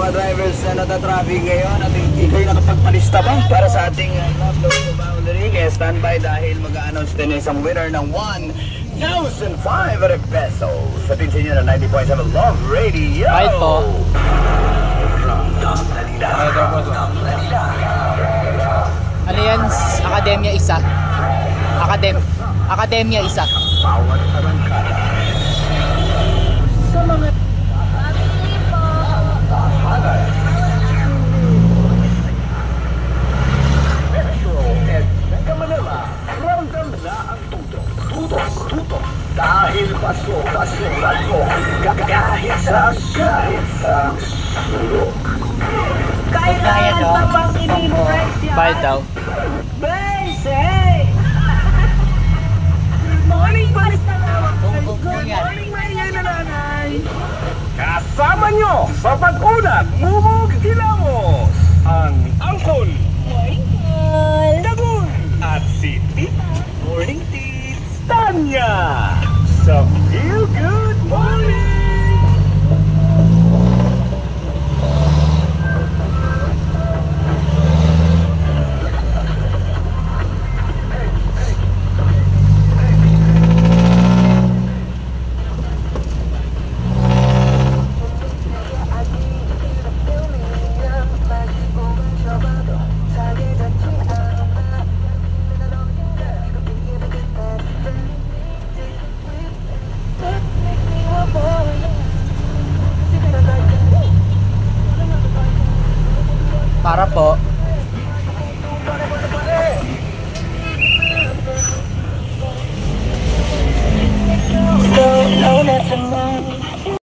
mga drivers na natatraffic ngayon at ikay nakapagpalista ba para sa ating Love Rodriguez. Standby dahil mag-a-announce din isang winner ng 1,500 pesos. Sa pinsin nyo na 90.7 Love Radio. Right po. Ano yan? Akademya isa. Akademya isa. Bawat arangkada sa mga tahanan. Metro at Mega Manila, ramdam na ang tutok. Tutok. Dahil paso ako kahit sa sulok. Kailangan pa bang i-memorize yan? Bayad daw. Basic! Good morning, basta naman. Good morning, maingay na nanay. Kasama nyo sa pag-unat, Mumog Hilamos, ang Angkol, Michael! Dagun! at si Tita Morning Tits Tanya sa Feel Good Morning! Para po.